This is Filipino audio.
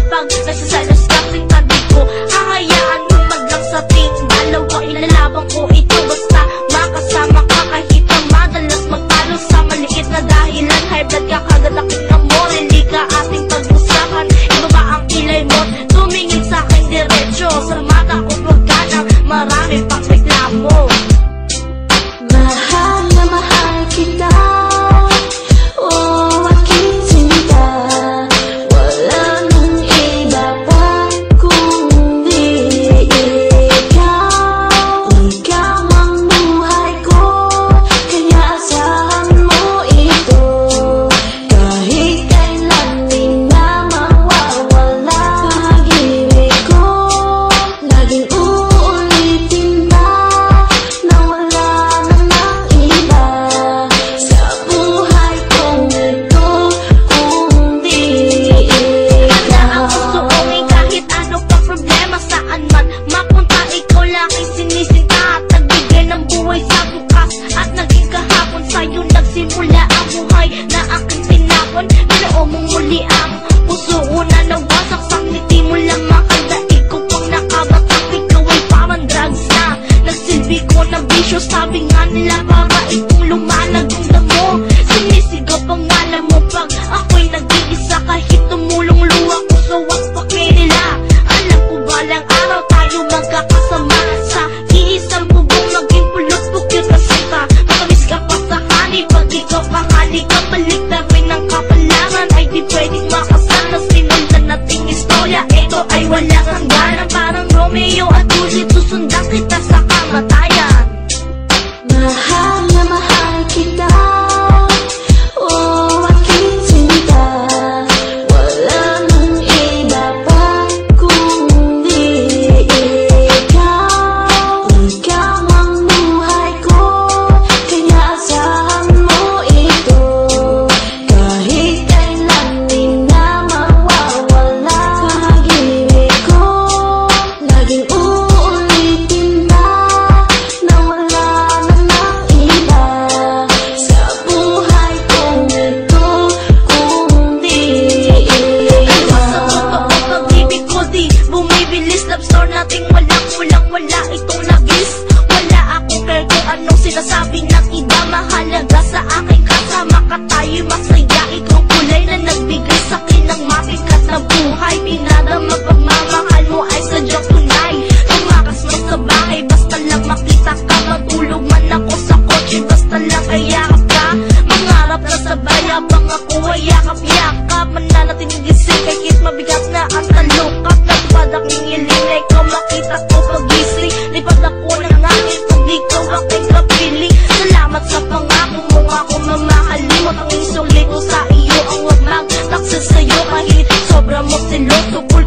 pag nagsasalas kasing tabi ko. Hahayaan mo maglang sa ting dalawa, ilalabang ko ito basta makasama ka. Kahit na madalas magtalo sa maliit na dahilan, high blood ka kagad akit ng more, hindi ka ating pag-usapan. Ibaba ang kilay mo, tumingin sa akin diretso sa mata ko, huwag ka nang marami pang reklamo. Mahal na mahal kita, oh aking sinta, wala nang iba pa kundi ikaw. Ikaw ang buhay ko, kaya asahan mo ito. Kahit kailan di na mawawala pag-ibig ko, laging uulitin ba na wala namang iba sa buhay kong ito kundi ikaw. Ang suungin kahit ano pa problema saan man mapunta, ikaw laging sinisinta at nagbigay ng buhay sa bukas. At naging kahapon sa'yo nagsimula ang buhay na aking tinapon. Binuo mong muli ang puso ko na nawasak sa ngiti mo lang makadaig ko pang nakabatak. Ikaw ay parang drugs na nagsilbi ko na bisyo. Sabi nga nila para itong lumalagong damo, sinisigaw pangalan mo pag ako'y nag-iisa. Kahit tumulong luha ko sa wakpake nila, alam ko balang araw tayo magkakasama sa iisang bubong, maging pulot bukit na sita. Matamis ka pa sa hani pag ikaw pahali ka, balik na rin ang kapalangan ay di pwedeng makasana. Sinundan nating istorya, ito ay walang hangganan. Parang Romeo at Juliet, susundan kita sa kamatayan. Mahal na mahal kita, oh aking sinta, wala nang iba pa kundi ikaw. Ikaw ang buhay ko, kaya asahan mo ito. Kahit kailan di na mawawala pag-ibig ko, laging uulitin ba na wala namang iba sa buhay kong ito kundi ikaw. Sa totoo pag-ibig ko di bumibilis, love story nating walang kulang, wala itong labis. Wala akong care kung anong sinasabi ng iba, mahalaga sa akin kasama ka tayo'y masaya. Ikaw kulay na nagbigay sa'kin ng mabigat na buhay, pinadama pagmamahal mo ay sadyang tunay. Tumakas mo sa bahay basta lang makita ka, matulog man ako sa kotse basta lang ay yakap ka. Mangarap na sabay habang ako ay yakap-yakap, mananatiling gising kahit mabigat na ang talukap. Nagpad aking iling na ikaw makita ko pagising, lipad ako ng angin kung di ikaw aking kapiling. Salamat sa pangako mo ako mamahalin mo, tanging sulit ko sa iyo ang wag magtaksil sa'yo. Kahit sobra mo siloso ko